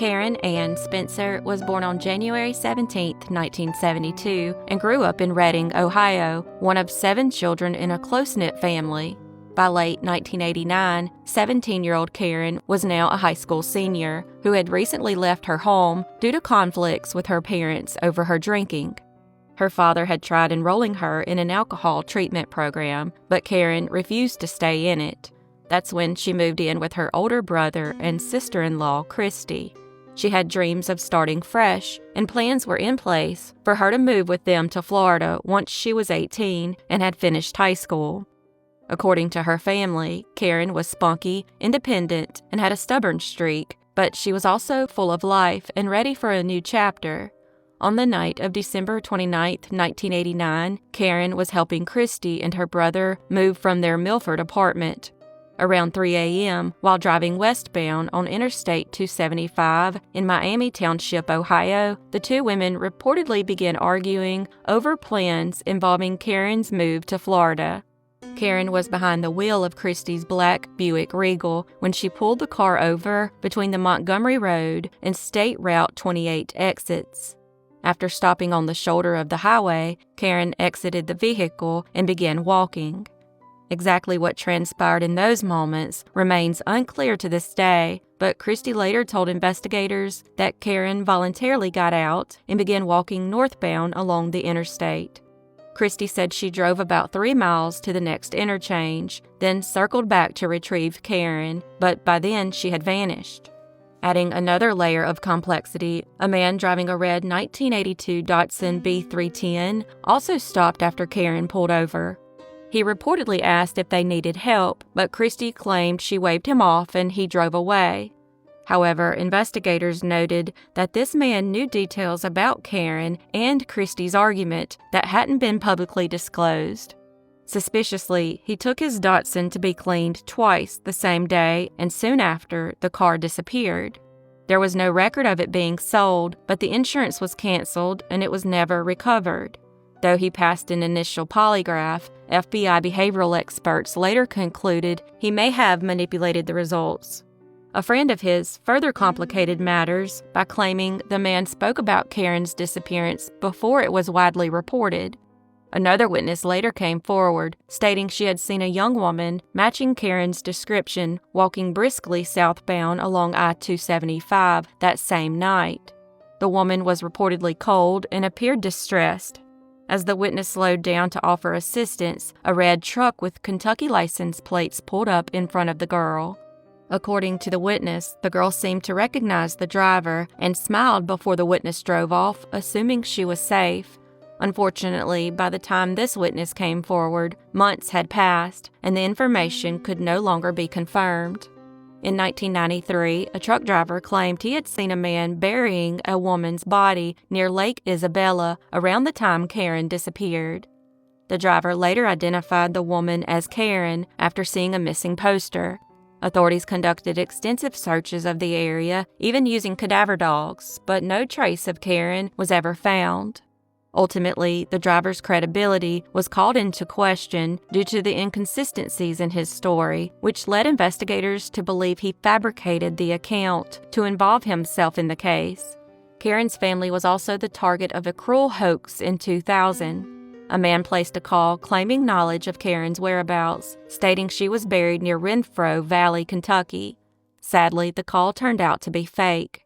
Karen Ann Spencer was born on January 17, 1972, and grew up in Reading, Ohio, one of 7 children in a close-knit family. By late 1989, 17-year-old Karen was now a high school senior who had recently left her home due to conflicts with her parents over her drinking. Her father had tried enrolling her in an alcohol treatment program, but Karen refused to stay in it. That's when she moved in with her older brother and sister-in-law, Christy. She had dreams of starting fresh, and plans were in place for her to move with them to Florida once she was 18 and had finished high school. According to her family, Karen was spunky, independent, and had a stubborn streak, but she was also full of life and ready for a new chapter. On the night of December 29, 1989, Karen was helping Christy and her brother move from their Milford apartment. Around 3 a.m., while driving westbound on Interstate 275 in Miami Township, Ohio, the 2 women reportedly began arguing over plans involving Karen's move to Florida. Karen was behind the wheel of Christy's black Buick Regal when she pulled the car over between the Montgomery Road and State Route 28 exits. After stopping on the shoulder of the highway, Karen exited the vehicle and began walking. Exactly what transpired in those moments remains unclear to this day, but Christy later told investigators that Karen voluntarily got out and began walking northbound along the interstate. Christy said she drove about 3 miles to the next interchange, then circled back to retrieve Karen, but by then she had vanished. Adding another layer of complexity, a man driving a red 1982 Datsun B310 also stopped after Karen pulled over. He reportedly asked if they needed help, but Christy claimed she waved him off and he drove away. However, investigators noted that this man knew details about Karen and Christy's argument that hadn't been publicly disclosed. Suspiciously, he took his Datsun to be cleaned twice the same day, and soon after, the car disappeared. There was no record of it being sold, but the insurance was canceled and it was never recovered. Though he passed an initial polygraph, FBI behavioral experts later concluded he may have manipulated the results. A friend of his further complicated matters by claiming the man spoke about Karen's disappearance before it was widely reported. Another witness later came forward, stating she had seen a young woman matching Karen's description walking briskly southbound along I-275 that same night. The woman was reportedly cold and appeared distressed. As the witness slowed down to offer assistance, a red truck with Kentucky license plates pulled up in front of the girl. According to the witness, the girl seemed to recognize the driver and smiled before the witness drove off, assuming she was safe. Unfortunately, by the time this witness came forward, months had passed, and the information could no longer be confirmed. In 1993, a truck driver claimed he had seen a man burying a woman's body near Lake Isabella around the time Karen disappeared. The driver later identified the woman as Karen after seeing a missing poster. Authorities conducted extensive searches of the area, even using cadaver dogs, but no trace of Karen was ever found. Ultimately, the driver's credibility was called into question due to the inconsistencies in his story, which led investigators to believe he fabricated the account to involve himself in the case. Karen's family was also the target of a cruel hoax in 2000. A man placed a call claiming knowledge of Karen's whereabouts, stating she was buried near Renfro Valley, Kentucky. Sadly, the call turned out to be fake.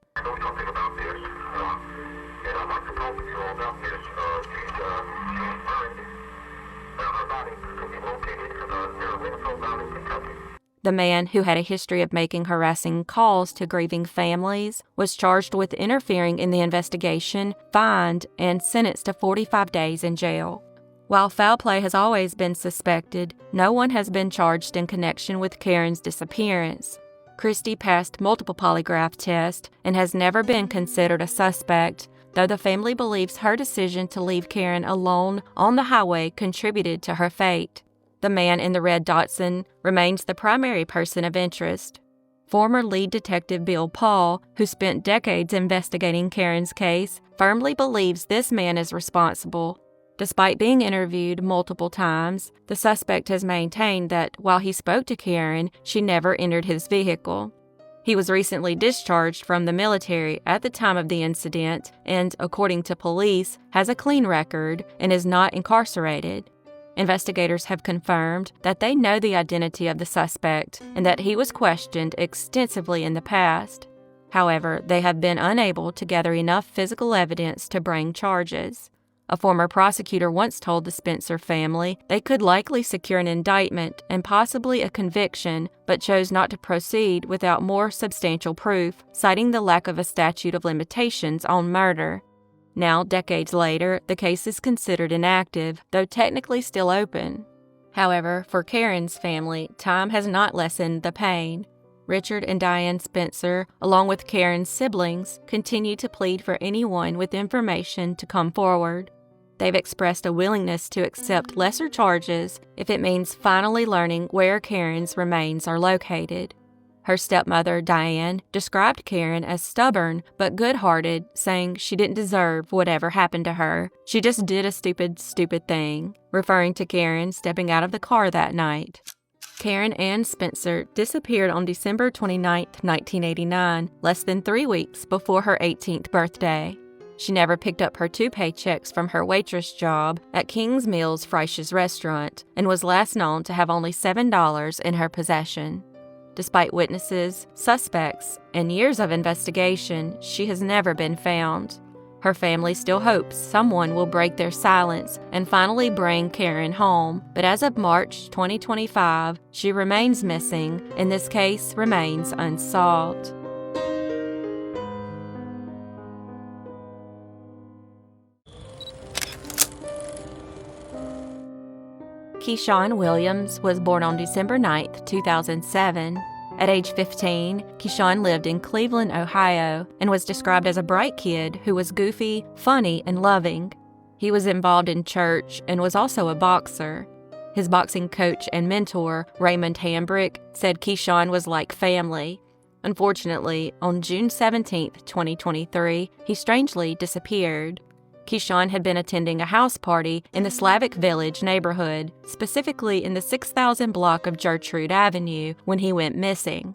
The man, who had a history of making harassing calls to grieving families, was charged with interfering in the investigation, fined, and sentenced to 45 days in jail. While foul play has always been suspected, no one has been charged in connection with Karen's disappearance. Christy passed multiple polygraph tests and has never been considered a suspect, though the family believes her decision to leave Karen alone on the highway contributed to her fate. The man in the red Datsun remains the primary person of interest. Former lead detective Bill Paul, who spent decades investigating Karen's case, firmly believes this man is responsible. Despite being interviewed multiple times, the suspect has maintained that while he spoke to Karen, she never entered his vehicle. He was recently discharged from the military at the time of the incident and, according to police, has a clean record and is not incarcerated. Investigators have confirmed that they know the identity of the suspect and that he was questioned extensively in the past. However, they have been unable to gather enough physical evidence to bring charges. A former prosecutor once told the Spencer family they could likely secure an indictment and possibly a conviction, but chose not to proceed without more substantial proof, citing the lack of a statute of limitations on murder. Now, decades later, the case is considered inactive, though technically still open. However, for Karen's family, time has not lessened the pain. Richard and Diane Spencer, along with Karen's siblings, continue to plead for anyone with information to come forward. They've expressed a willingness to accept lesser charges if it means finally learning where Karen's remains are located. Her stepmother, Diane, described Karen as stubborn but good-hearted, saying she didn't deserve whatever happened to her. She just did a stupid thing, referring to Karen stepping out of the car that night. Karen Ann Spencer disappeared on December 29, 1989, less than 3 weeks before her 18th birthday. She never picked up her 2 paychecks from her waitress job at King's Mills Frisch's restaurant and was last known to have only $7 in her possession. Despite witnesses, suspects, and years of investigation, she has never been found. Her family still hopes someone will break their silence and finally bring Karen home, but as of March 2025, she remains missing, and this case remains unsolved. Keshaun Williams was born on December 9, 2007. At age 15, Keshaun lived in Cleveland, Ohio, and was described as a bright kid who was goofy, funny, and loving. He was involved in church and was also a boxer. His boxing coach and mentor, Raymond Hambrick, said Keshaun was like family. Unfortunately, on June 17, 2023, he strangely disappeared. Keshaun had been attending a house party in the Slavic Village neighborhood, specifically in the 6000 block of Gertrude Avenue, when he went missing.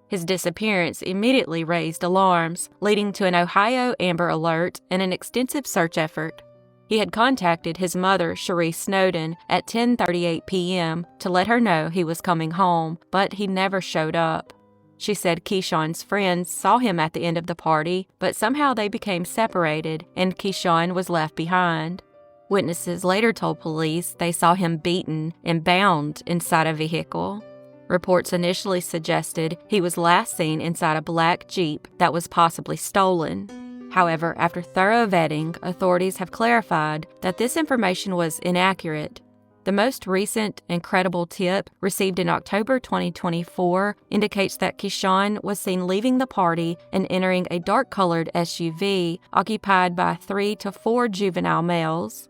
His disappearance immediately raised alarms, leading to an Ohio Amber Alert and an extensive search effort. He had contacted his mother, Cherie Snowden, at 10:38 p.m. to let her know he was coming home, but he never showed up. She said Keshaun's friends saw him at the end of the party, but somehow they became separated and Keshaun was left behind. Witnesses later told police they saw him beaten and bound inside a vehicle. Reports initially suggested he was last seen inside a black Jeep that was possibly stolen. However, after thorough vetting, authorities have clarified that this information was inaccurate. The most recent and credible tip, received in October 2024, indicates that Keshaun was seen leaving the party and entering a dark-colored SUV occupied by 3 to 4 juvenile males.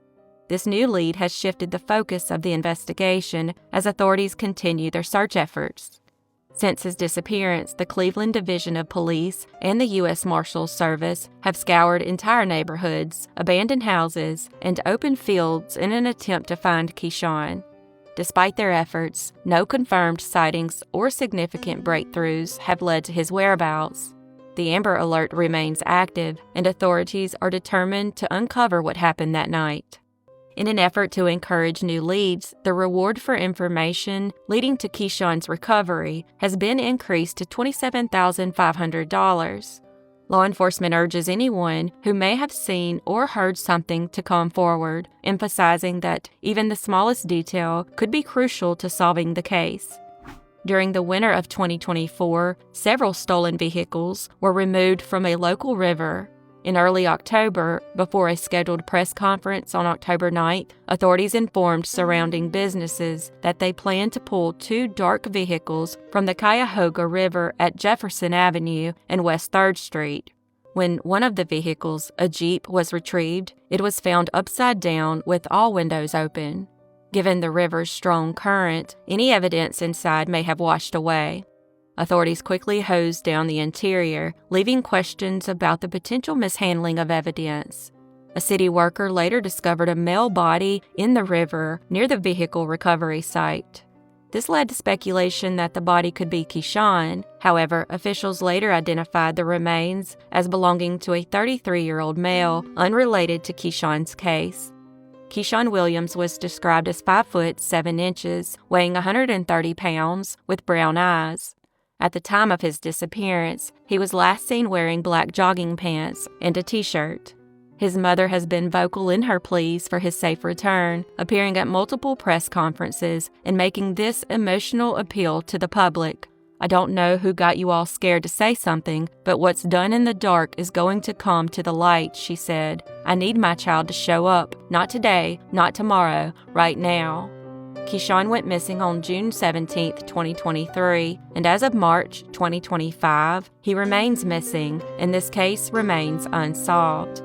This new lead has shifted the focus of the investigation as authorities continue their search efforts. Since his disappearance, the Cleveland Division of Police and the U.S. Marshals Service have scoured entire neighborhoods, abandoned houses, and open fields in an attempt to find Keshaun. Despite their efforts, no confirmed sightings or significant breakthroughs have led to his whereabouts. The Amber Alert remains active, and authorities are determined to uncover what happened that night. In an effort to encourage new leads, the reward for information leading to Keshaun's recovery has been increased to $27,500. Law enforcement urges anyone who may have seen or heard something to come forward, emphasizing that even the smallest detail could be crucial to solving the case. During the winter of 2024, several stolen vehicles were removed from a local river. In early October, before a scheduled press conference on October 9th, authorities informed surrounding businesses that they planned to pull 2 dark vehicles from the Cuyahoga River at Jefferson Avenue and West 3rd Street. When one of the vehicles, a Jeep, was retrieved, it was found upside down with all windows open. Given the river's strong current, any evidence inside may have washed away. Authorities quickly hosed down the interior, leaving questions about the potential mishandling of evidence. A city worker later discovered a male body in the river near the vehicle recovery site. This led to speculation that the body could be Keshaun. However, officials later identified the remains as belonging to a 33-year-old male unrelated to Keshaun's case. Keshaun Williams was described as 5 foot 7 inches, weighing 130 pounds, with brown eyes. At the time of his disappearance, he was last seen wearing black jogging pants and a t-shirt. His mother has been vocal in her pleas for his safe return, appearing at multiple press conferences and making this emotional appeal to the public. "I don't know who got you all scared to say something, but what's done in the dark is going to come to the light," she said. "I need my child to show up. Not today, not tomorrow, right now." Keshaun went missing on June 17, 2023, and as of March 2025, he remains missing, and this case remains unsolved.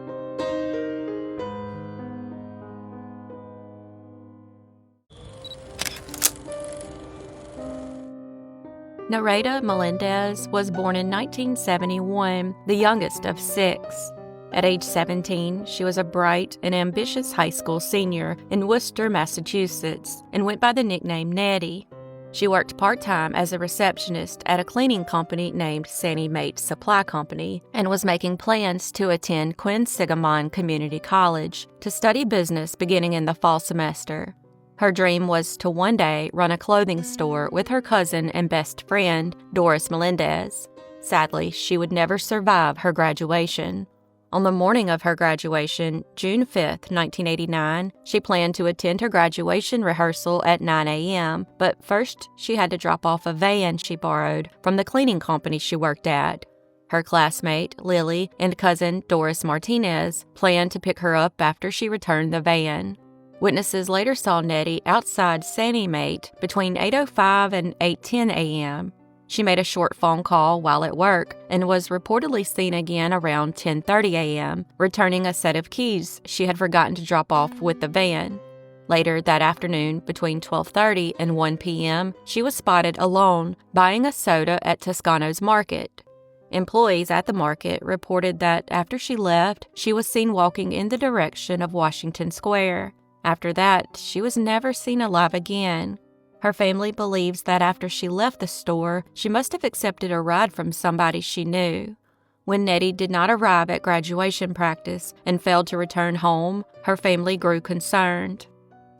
Nereida Melendez was born in 1971, the youngest of 6. At age 17, she was a bright and ambitious high school senior in Worcester, Massachusetts, and went by the nickname Nettie. She worked part-time as a receptionist at a cleaning company named Sandy Mate Supply Company and was making plans to attend Quinsigamon Community College to study business beginning in the fall semester. Her dream was to one day run a clothing store with her cousin and best friend, Joyce Melendez. Sadly, she would never survive her graduation. On the morning of her graduation, June 5, 1989, she planned to attend her graduation rehearsal at 9 a.m., but first she had to drop off a van she borrowed from the cleaning company she worked at. Her classmate, Lily, and cousin, Doris Martinez, planned to pick her up after she returned the van. Witnesses later saw Nettie outside Sandy Mate between 8:05 and 8:10 a.m. She made a short phone call while at work and was reportedly seen again around 10:30 a.m., returning a set of keys she had forgotten to drop off with the van. Later that afternoon, between 12:30 and 1 p.m., she was spotted alone buying a soda at Toscano's Market. Employees at the market reported that after she left, she was seen walking in the direction of Washington Square. After that, she was never seen alive again. Her family believes that after she left the store, she must have accepted a ride from somebody she knew. When Nettie did not arrive at graduation practice and failed to return home, her family grew concerned.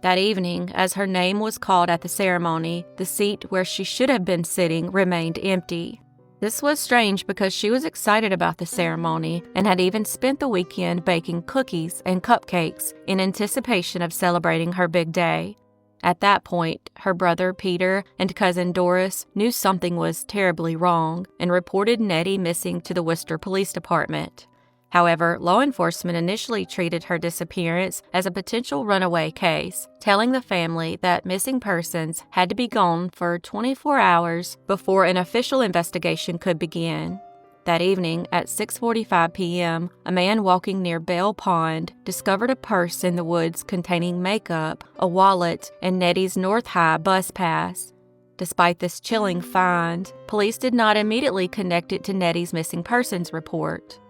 That evening, as her name was called at the ceremony, the seat where she should have been sitting remained empty. This was strange because she was excited about the ceremony and had even spent the weekend baking cookies and cupcakes in anticipation of celebrating her big day. At that point, her brother Peter and cousin Doris knew something was terribly wrong and reported Nettie missing to the Worcester Police Department. However, law enforcement initially treated her disappearance as a potential runaway case, telling the family that missing persons had to be gone for 24 hours before an official investigation could begin. That evening, at 6:45 p.m., a man walking near Bell Pond discovered a purse in the woods containing makeup, a wallet, and Nettie's North High bus pass. Despite this chilling find, police did not immediately connect it to Nettie's missing persons report.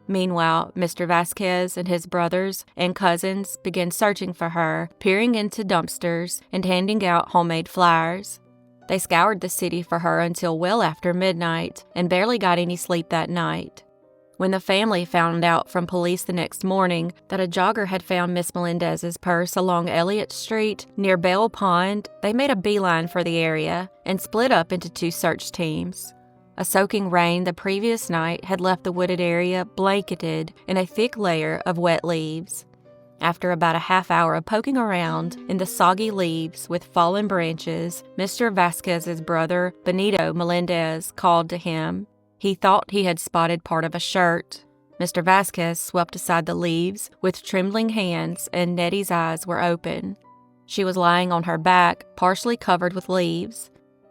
Meanwhile, Mr. Vasquez and his brothers and cousins began searching for her, peering into dumpsters and handing out homemade flyers. They scoured the city for her until well after midnight and barely got any sleep that night. When the family found out from police the next morning that a jogger had found Miss Melendez's purse along Elliott Street near Bell Pond, they made a beeline for the area and split up into 2 search teams. A soaking rain the previous night had left the wooded area blanketed in a thick layer of wet leaves. After about a half hour of poking around in the soggy leaves with fallen branches, Mr. Vasquez's brother, Benito Melendez, called to him. He thought he had spotted part of a shirt. Mr. Vasquez swept aside the leaves with trembling hands, and Nettie's eyes were open. She was lying on her back, partially covered with leaves.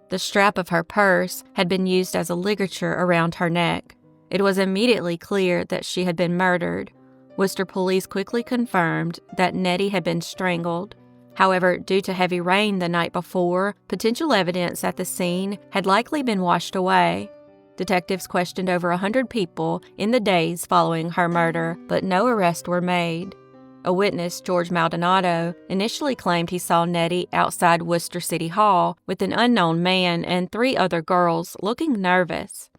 The strap of her purse had been used as a ligature around her neck. It was immediately clear that she had been murdered. Worcester police quickly confirmed that Nettie had been strangled. However, due to heavy rain the night before, potential evidence at the scene had likely been washed away. Detectives questioned over 100 people in the days following her murder, but no arrests were made. A witness, George Maldonado, initially claimed he saw Nettie outside Worcester City Hall with an unknown man and 3 other girls looking nervous.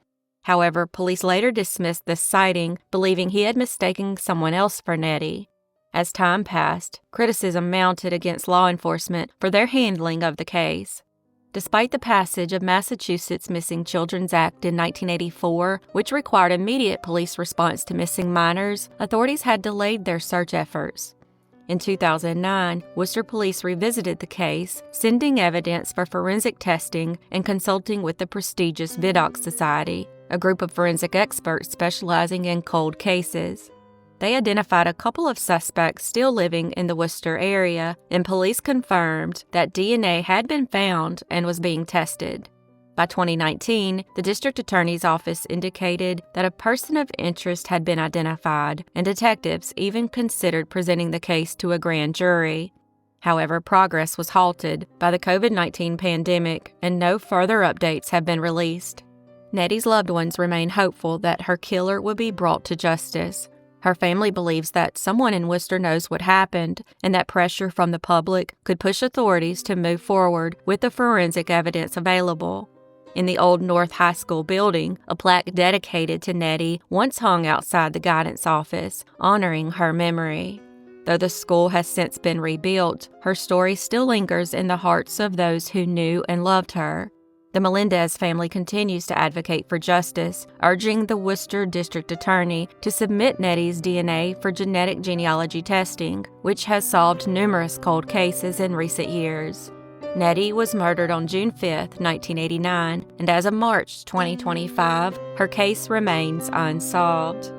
However, police later dismissed this sighting, believing he had mistaken someone else for Nettie. As time passed, criticism mounted against law enforcement for their handling of the case. Despite the passage of Massachusetts Missing Children's Act in 1984, which required immediate police response to missing minors, authorities had delayed their search efforts. In 2009, Worcester police revisited the case, sending evidence for forensic testing and consulting with the prestigious Vidocq Society, a group of forensic experts specializing in cold cases. They identified a couple of suspects still living in the Worcester area, and police confirmed that DNA had been found and was being tested. By 2019, the district attorney's office indicated that a person of interest had been identified, and detectives even considered presenting the case to a grand jury. However, progress was halted by the COVID-19 pandemic, and no further updates have been released. Nettie's loved ones remain hopeful that her killer will be brought to justice. Her family believes that someone in Worcester knows what happened and that pressure from the public could push authorities to move forward with the forensic evidence available. In the old North High School building, a plaque dedicated to Nettie once hung outside the guidance office, honoring her memory. Though the school has since been rebuilt, her story still lingers in the hearts of those who knew and loved her. The Melendez family continues to advocate for justice, urging the Worcester District Attorney to submit Nettie's DNA for genetic genealogy testing, which has solved numerous cold cases in recent years. Nettie was murdered on June 5, 1989, and as of March 2025, her case remains unsolved.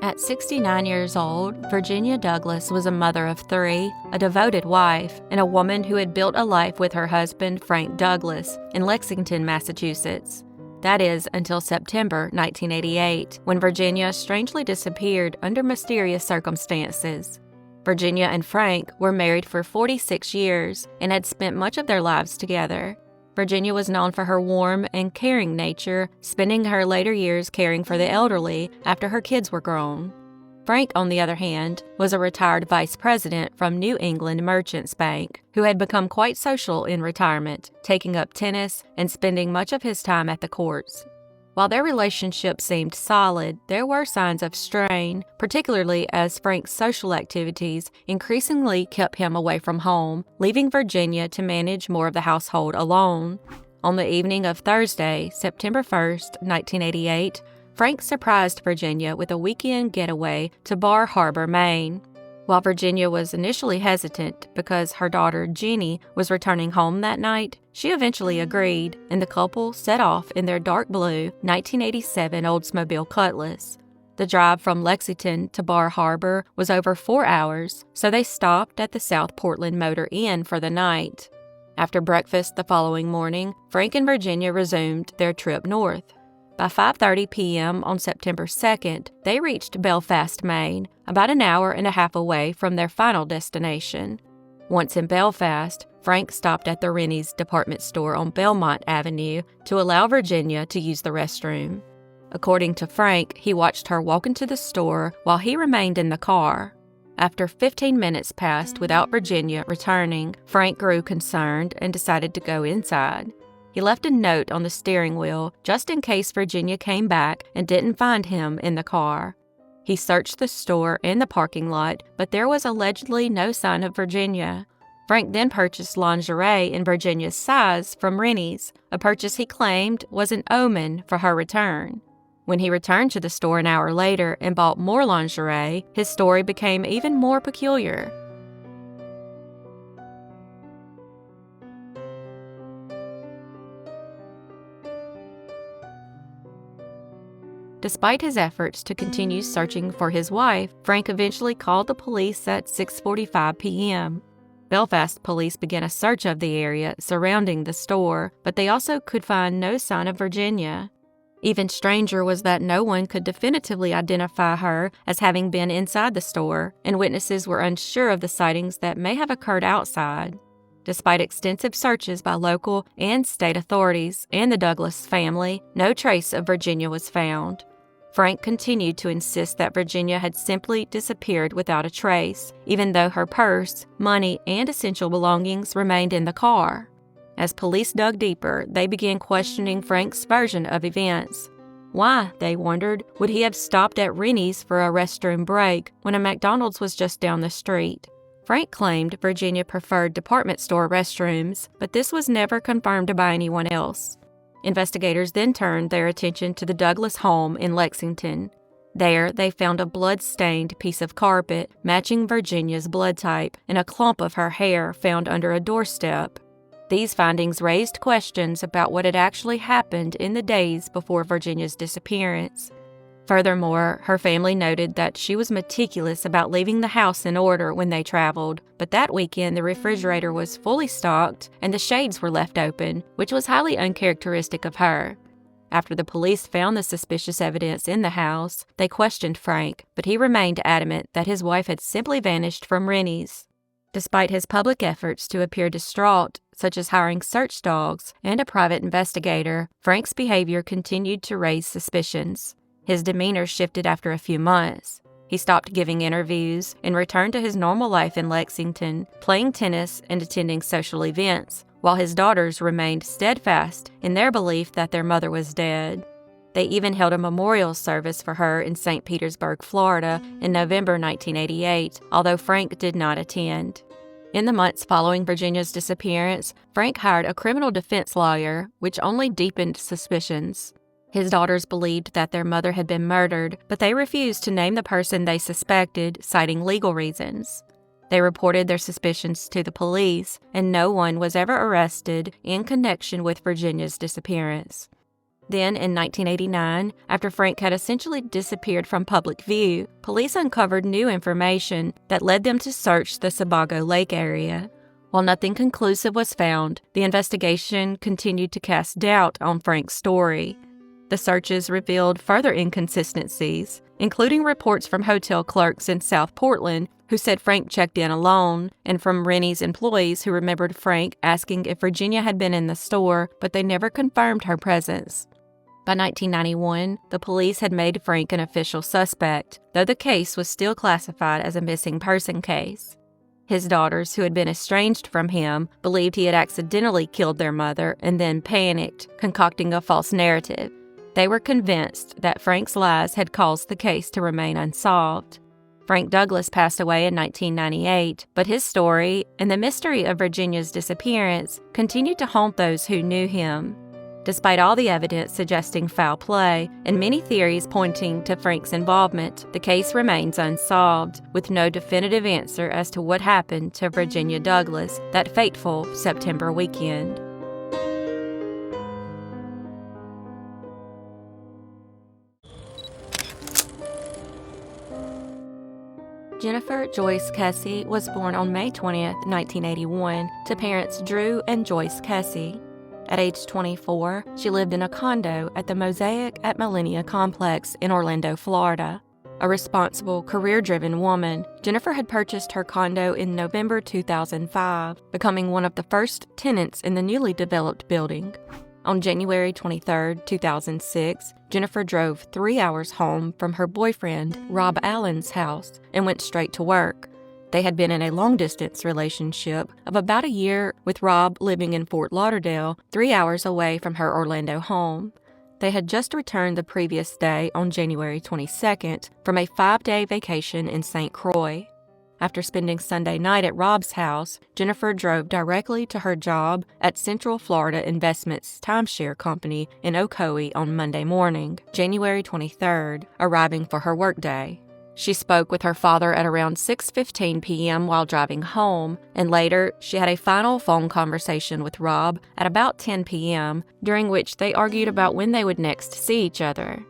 At 69 years old, Virginia Douglas was a mother of 3, a devoted wife, and a woman who had built a life with her husband, Frank Douglas, in Lexington, Massachusetts. That is, until September 1988, when Virginia strangely disappeared under mysterious circumstances. Virginia and Frank were married for 46 years and had spent much of their lives together. Virginia was known for her warm and caring nature, spending her later years caring for the elderly after her kids were grown. Frank, on the other hand, was a retired vice president from New England Merchants Bank, who had become quite social in retirement, taking up tennis and spending much of his time at the courts. While their relationship seemed solid, there were signs of strain, particularly as Frank's social activities increasingly kept him away from home, leaving Virginia to manage more of the household alone. On the evening of Thursday, September 1, 1988, Frank surprised Virginia with a weekend getaway to Bar Harbor, Maine. While Virginia was initially hesitant because her daughter Jeannie was returning home that night, she eventually agreed, and the couple set off in their dark blue 1987 Oldsmobile Cutlass. The drive from Lexington to Bar Harbor was over 4 hours, so they stopped at the South Portland Motor Inn for the night. After breakfast the following morning, Frank and Virginia resumed their trip north. By 5:30 p.m. on September 2nd, they reached Belfast, Maine, about an hour and a half away from their final destination. Once in Belfast, Frank stopped at the Rennie's department store on Belmont Avenue to allow Virginia to use the restroom. According to Frank, he watched her walk into the store while he remained in the car. After 15 minutes passed without Virginia returning, Frank grew concerned and decided to go inside. He left a note on the steering wheel just in case Virginia came back and didn't find him in the car. He searched the store and the parking lot, but there was allegedly no sign of Virginia. Frank then purchased lingerie in Virginia's size from Rennie's, a purchase he claimed was an omen for her return. When he returned to the store an hour later and bought more lingerie, his story became even more peculiar. Despite his efforts to continue searching for his wife, Frank eventually called the police at 6:45 p.m. Belfast police began a search of the area surrounding the store, but they also could find no sign of Virginia. Even stranger was that no one could definitively identify her as having been inside the store, and witnesses were unsure of the sightings that may have occurred outside. Despite extensive searches by local and state authorities and the Douglas family, no trace of Virginia was found. Frank continued to insist that Virginia had simply disappeared without a trace, even though her purse, money, and essential belongings remained in the car. As police dug deeper, they began questioning Frank's version of events. Why, they wondered, would he have stopped at Rennie's for a restroom break when a McDonald's was just down the street? Frank claimed Virginia preferred department store restrooms, but this was never confirmed by anyone else. Investigators then turned their attention to the Douglas home in Lexington. There, they found a blood-stained piece of carpet matching Virginia's blood type and a clump of her hair found under a doorstep. These findings raised questions about what had actually happened in the days before Virginia's disappearance. Furthermore, her family noted that she was meticulous about leaving the house in order when they traveled, but that weekend the refrigerator was fully stocked and the shades were left open, which was highly uncharacteristic of her. After the police found the suspicious evidence in the house, they questioned Frank, but he remained adamant that his wife had simply vanished from Rennie's. Despite his public efforts to appear distraught, such as hiring search dogs and a private investigator, Frank's behavior continued to raise suspicions. His demeanor shifted after a few months. He stopped giving interviews and returned to his normal life in Lexington, playing tennis and attending social events, while his daughters remained steadfast in their belief that their mother was dead. They even held a memorial service for her in St. Petersburg, Florida, in November 1988, although Frank did not attend. In the months following Virginia's disappearance, Frank hired a criminal defense lawyer, which only deepened suspicions. His daughters believed that their mother had been murdered, but they refused to name the person they suspected, citing legal reasons. They reported their suspicions to the police, and no one was ever arrested in connection with Virginia's disappearance. Then, in 1989, after Frank had essentially disappeared from public view, police uncovered new information that led them to search the Sebago Lake area. While nothing conclusive was found, the investigation continued to cast doubt on Frank's story. The searches revealed further inconsistencies, including reports from hotel clerks in South Portland who said Frank checked in alone, and from Rennie's employees who remembered Frank asking if Virginia had been in the store, but they never confirmed her presence. By 1991, the police had made Frank an official suspect, though the case was still classified as a missing person case. His daughters, who had been estranged from him, believed he had accidentally killed their mother and then panicked, concocting a false narrative. They were convinced that Frank's lies had caused the case to remain unsolved. Frank Douglas passed away in 1998, but his story and the mystery of Virginia's disappearance continued to haunt those who knew him. Despite all the evidence suggesting foul play and many theories pointing to Frank's involvement, the case remains unsolved, with no definitive answer as to what happened to Virginia Douglas that fateful September weekend. Jennifer Joyce Kesse was born on May 20, 1981, to parents Drew and Joyce Kesse. At age 24, she lived in a condo at the Mosaic at Millenia complex in Orlando, Florida. A responsible, career-driven woman, Jennifer had purchased her condo in November 2005, becoming one of the first tenants in the newly developed building. On January 23, 2006, Jennifer drove 3 hours home from her boyfriend, Rob Allen's house, and went straight to work. They had been in a long-distance relationship of about a year, with Rob living in Fort Lauderdale, 3 hours away from her Orlando home. They had just returned the previous day on January 22nd from a 5-day vacation in St. Croix. After spending Sunday night at Rob's house, Jennifer drove directly to her job at Central Florida Investments Timeshare Company in Ocoee on Monday morning, January 23rd, arriving for her workday. She spoke with her father at around 6:15 p.m. while driving home, and later she had a final phone conversation with Rob at about 10 p.m., during which they argued about when they would next see each other.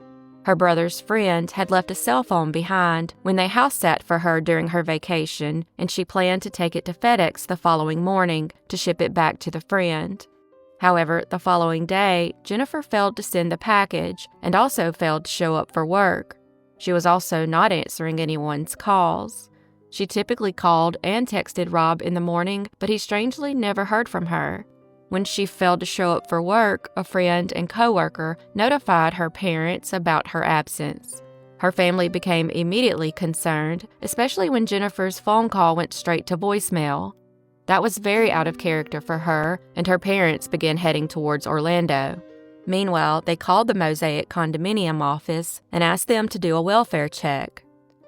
Her brother's friend had left a cell phone behind when they house sat for her during her vacation, and she planned to take it to FedEx the following morning to ship it back to the friend. However, the following day, Jennifer failed to send the package and also failed to show up for work. She was also not answering anyone's calls. She typically called and texted Rob in the morning, but he strangely never heard from her. When she failed to show up for work, a friend and coworker notified her parents about her absence. Her family became immediately concerned, especially when Jennifer's phone call went straight to voicemail. That was very out of character for her, and her parents began heading towards Orlando. Meanwhile, they called the Mosaic condominium office and asked them to do a welfare check.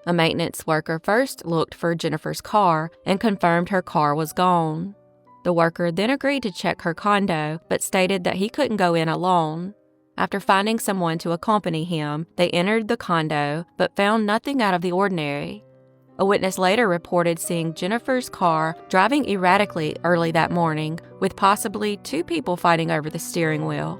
A maintenance worker first looked for Jennifer's car and confirmed her car was gone. The worker then agreed to check her condo, but stated that he couldn't go in alone. After finding someone to accompany him, they entered the condo, but found nothing out of the ordinary. A witness later reported seeing Jennifer's car driving erratically early that morning, with possibly 2 people fighting over the steering wheel.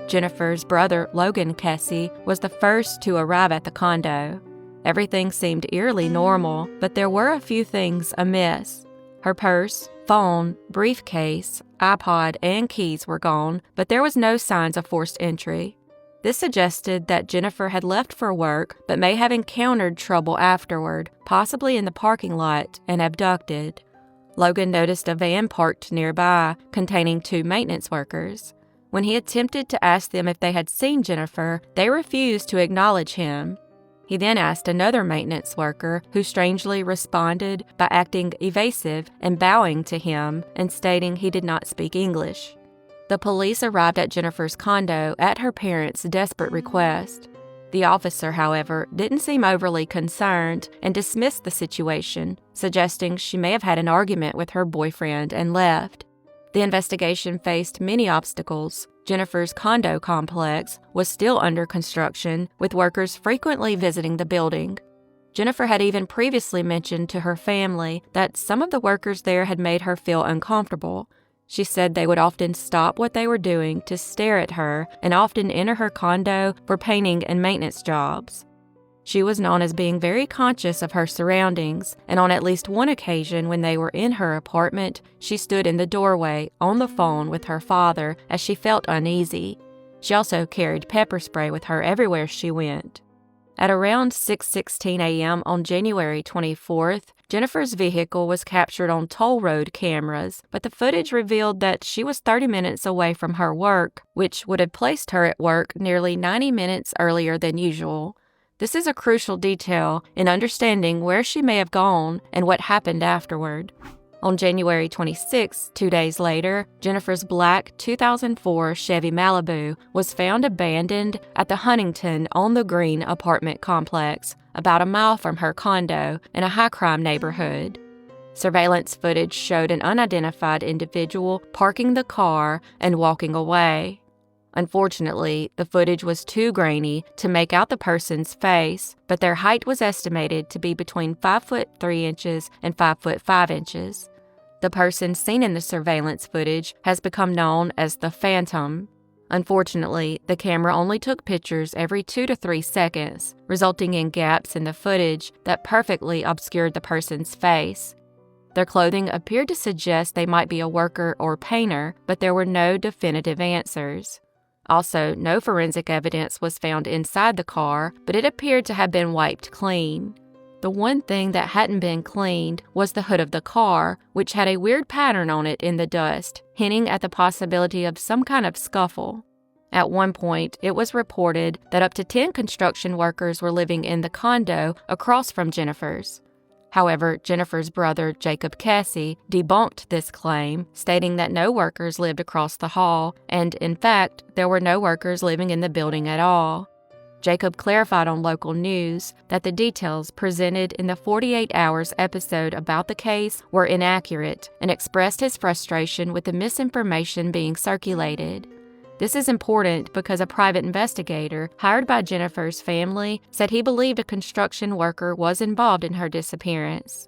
Jennifer's brother, Logan Kesse, was the first to arrive at the condo. Everything seemed eerily normal, but there were a few things amiss. Her purse, phone, briefcase, iPod, and keys were gone, but there was no signs of forced entry. This suggested that Jennifer had left for work, but may have encountered trouble afterward, possibly in the parking lot, and abducted. Logan noticed a van parked nearby, containing 2 maintenance workers. When he attempted to ask them if they had seen Jennifer, they refused to acknowledge him. He then asked another maintenance worker, who strangely responded by acting evasive and bowing to him and stating he did not speak English. The police arrived at Jennifer's condo at her parents' desperate request. The officer, however, didn't seem overly concerned and dismissed the situation, suggesting she may have had an argument with her boyfriend and left. The investigation faced many obstacles. Jennifer's condo complex was still under construction, with workers frequently visiting the building. Jennifer had even previously mentioned to her family that some of the workers there had made her feel uncomfortable. She said they would often stop what they were doing to stare at her and often enter her condo for painting and maintenance jobs. She was known as being very conscious of her surroundings, and on at least one occasion when they were in her apartment, she stood in the doorway on the phone with her father as she felt uneasy. She also carried pepper spray with her everywhere she went. At around 6:16 a.m. on January 24th, Jennifer's vehicle was captured on toll road cameras, but the footage revealed that she was 30 minutes away from her work, which would have placed her at work nearly 90 minutes earlier than usual. This is a crucial detail in understanding where she may have gone and what happened afterward. On January 26, 2 days later, Jennifer's black 2004 Chevy Malibu was found abandoned at the Huntington on the Green apartment complex, about a mile from her condo in a high-crime neighborhood. Surveillance footage showed an unidentified individual parking the car and walking away. Unfortunately, the footage was too grainy to make out the person's face, but their height was estimated to be between 5'3" and 5'5". The person seen in the surveillance footage has become known as the Phantom. Unfortunately, the camera only took pictures every 2 to 3 seconds, resulting in gaps in the footage that perfectly obscured the person's face. Their clothing appeared to suggest they might be a worker or painter, but there were no definitive answers. Also, no forensic evidence was found inside the car, but it appeared to have been wiped clean. The one thing that hadn't been cleaned was the hood of the car, which had a weird pattern on it in the dust, hinting at the possibility of some kind of scuffle. At one point, it was reported that up to 10 construction workers were living in the condo across from Jennifer's. However, Jennifer's brother, Jacob Kesse, debunked this claim, stating that no workers lived across the hall, and in fact, there were no workers living in the building at all. Jacob clarified on local news that the details presented in the 48 Hours episode about the case were inaccurate and expressed his frustration with the misinformation being circulated. This is important because a private investigator hired by Jennifer's family said he believed a construction worker was involved in her disappearance.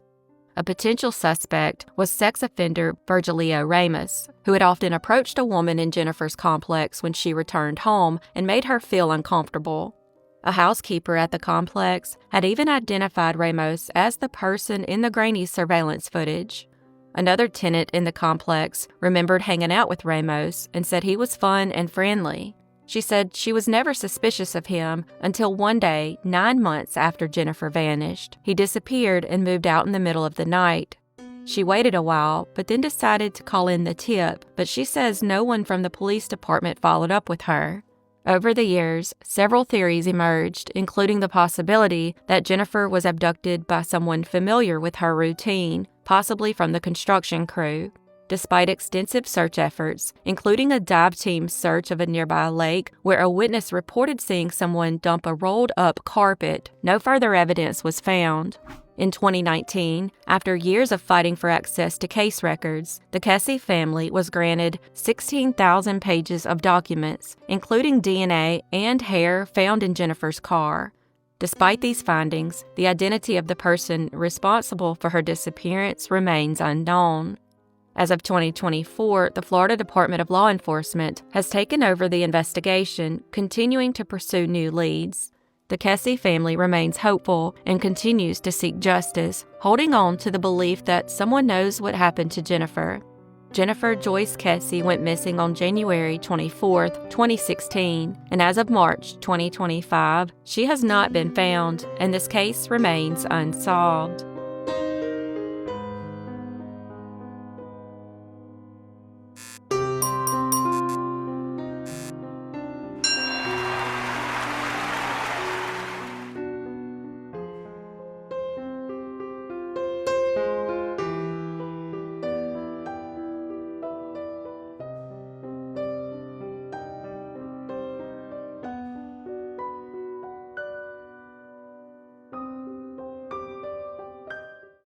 A potential suspect was sex offender Virgilio Ramos, who had often approached a woman in Jennifer's complex when she returned home and made her feel uncomfortable. A housekeeper at the complex had even identified Ramos as the person in the grainy surveillance footage. Another tenant in the complex remembered hanging out with Ramos and said he was fun and friendly. She said she was never suspicious of him until one day, 9 months after Jennifer vanished. He disappeared and moved out in the middle of the night. She waited a while, but then decided to call in the tip, but she says no one from the police department followed up with her. Over the years, several theories emerged, including the possibility that Jennifer was abducted by someone familiar with her routine, possibly from the construction crew. Despite extensive search efforts, including a dive team's search of a nearby lake where a witness reported seeing someone dump a rolled-up carpet, no further evidence was found. In 2019, after years of fighting for access to case records, the Kesse family was granted 16,000 pages of documents, including DNA and hair found in Jennifer's car. Despite these findings, the identity of the person responsible for her disappearance remains unknown. As of 2024, the Florida Department of Law Enforcement has taken over the investigation, continuing to pursue new leads. The Kesse family remains hopeful and continues to seek justice, holding on to the belief that someone knows what happened to Jennifer. Jennifer Joyce Kesse went missing on January 24, 2016, and as of March 2025, she has not been found, and this case remains unsolved.